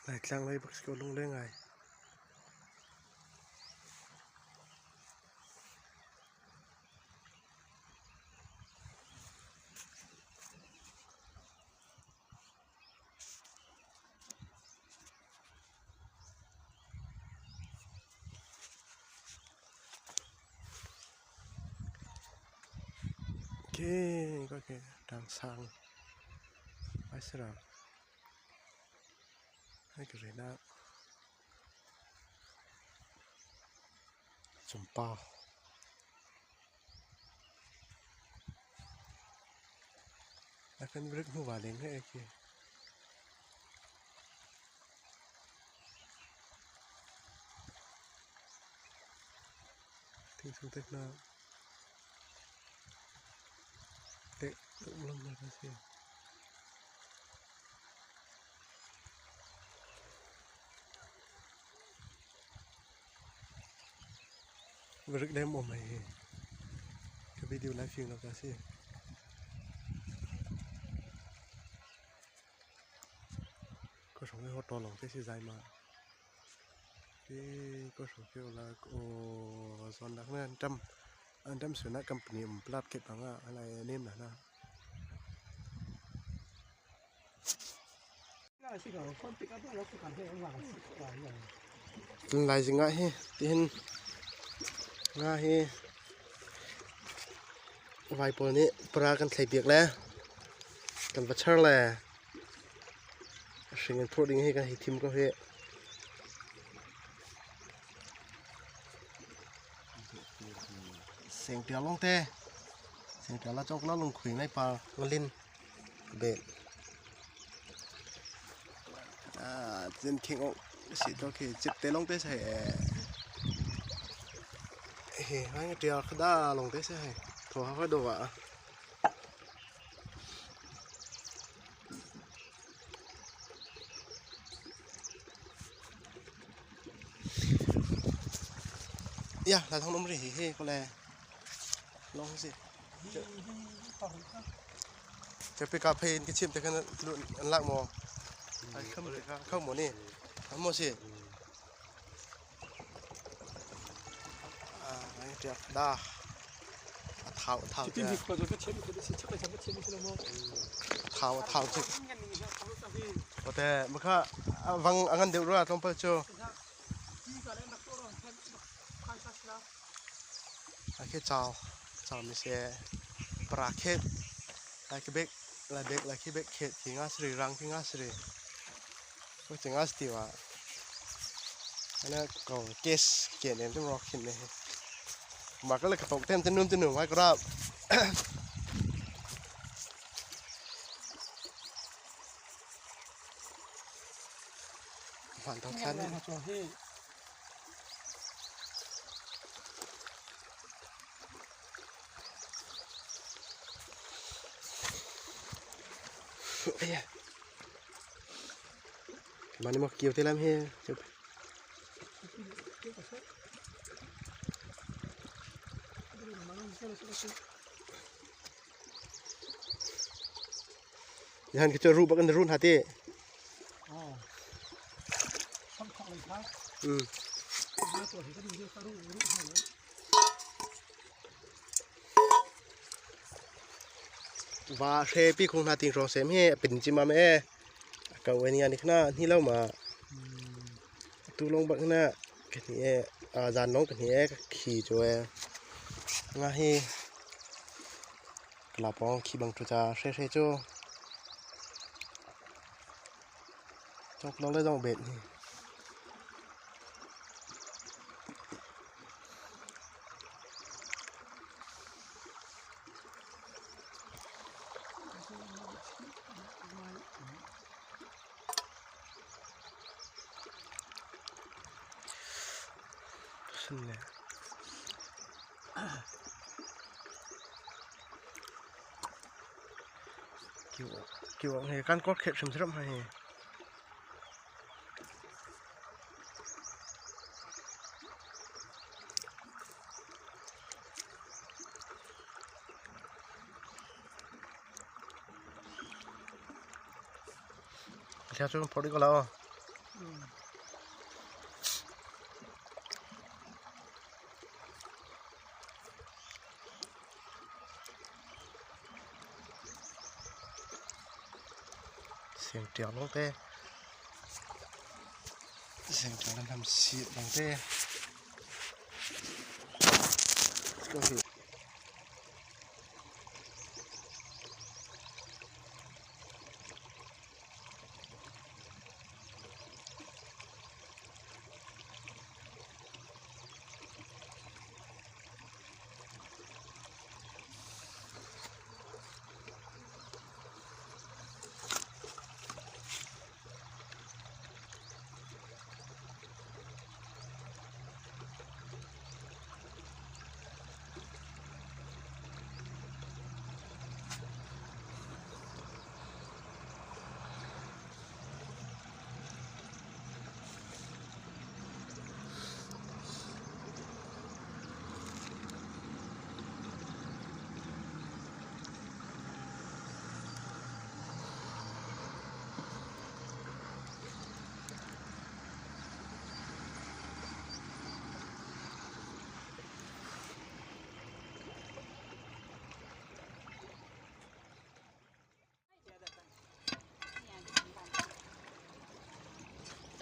Này trang lấy bác sĩ lung lên này. Có cái đang sang ai sẽ làm hay cái gì đó chấm bao akan break mo baling hay kì tiếng xuống tết nào tết cũng lắm rồi cái gì break đem một mày cái video live stream là cái gì có sống cái hot to lòng cái gì dài mà cái có số kêu là ô son đặc nên anh trăm sửa nát company plat kết bằng à hay là nêm là na lại gì ngại he tiền ngại he vài bữa này pra kan thay việc lẽ kan bắt chở lẽ sinh thua đinh he kan hitim có he sinh tiểu long tê sinh tiểu là trong nó lồng khuyên này pa ngon linh bể dân kinh ông sĩ cho khi chụp tê long tê sẽ hai cái tiểu đa long tê sẽ thua hai đồ ạ ya là thằng nông rỉ he có lẽ long gìจะไปกาเพนกิชิมแต่กันอันลักมอไอ้ข้าวหมูนี่ข้าวหมูสิไอ้เจ้าด่าเท้าจะเท้าจิแต่เมื่อกี้วังอันเดียวรู้ต้องไปเจอไอ้แค่เจ้าไม่ใช่ปลาเค็ดไอ้เบกไอ้เบกเค็ดที่ง่ายสิรังที่ง่ายสิก็จะง่ายสิว่าอันนั้นก็เกสเกนเนี่ยต้องรอขึ้นเลยมาก็เลยกระตุกเต็มจนนุ่มไว้ก็รับผ่านทางแค่นี้มันมาเกี่ยวที่ลำเฮจบยันก็จะรูปกันรุ่นหาที่ว่าเชพี่คงหาติงรองเสมเฮเป็นจิมาแม่กับวันนี้นี่ขนาดที่เรามาตู้ลงบักหน้ากันนี้จานน้องกันนี้ขี่จัวง่ายกลับมองขี่บังจุจ่าเช่ๆจ้จบเราเลยต้องเบ็ดนี่เลยkiểu này căn cốt khép sầm sầm hay theo cho nó đi có lâu xiềng trèo lông tê xiềng trèo làm xịt lông tê có gì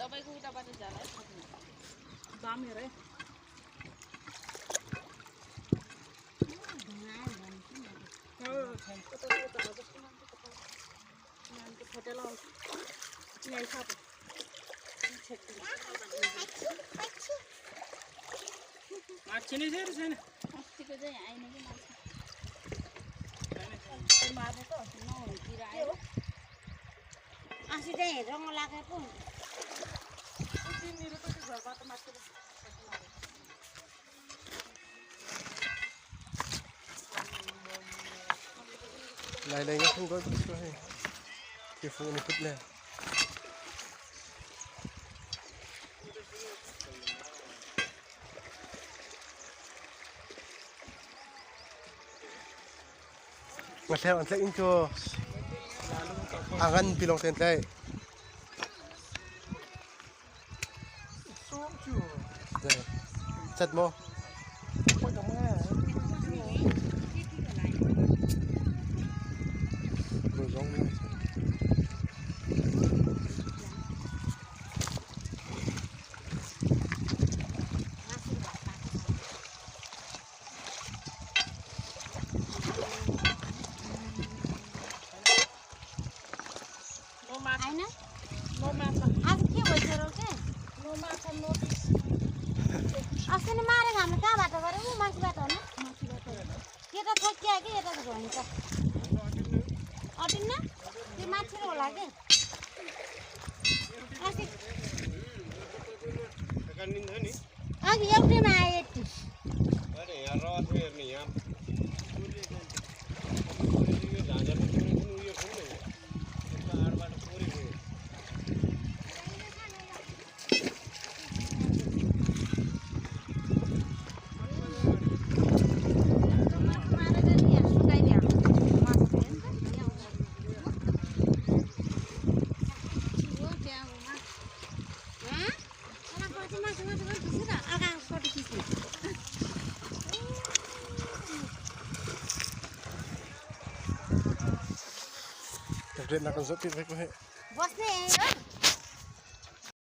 तपाईको उताबाट जाला है दामी रे माछी नै छैन छैन अस्तिको चाहिँ आइन कि माछी मार्ने त नहुँतिर आयो आसी चाहिँ रङ लागेको पो तिमीहरु पनि घरबाट माछी lại đây nó không có thì phụ này phút lên mà theo anh sẽ in cho ăn pilong tên đây đây chặt mò अस्ति नै मारेको हामीले कहाँबाट गऱ्यौँ माथिबाट हो न यता ठोकिया कि यता त भन्छ अटिन्न त्यो माथि होला कि अघि एउटैमा आयो यति Dia nak konsep itu, बस्ने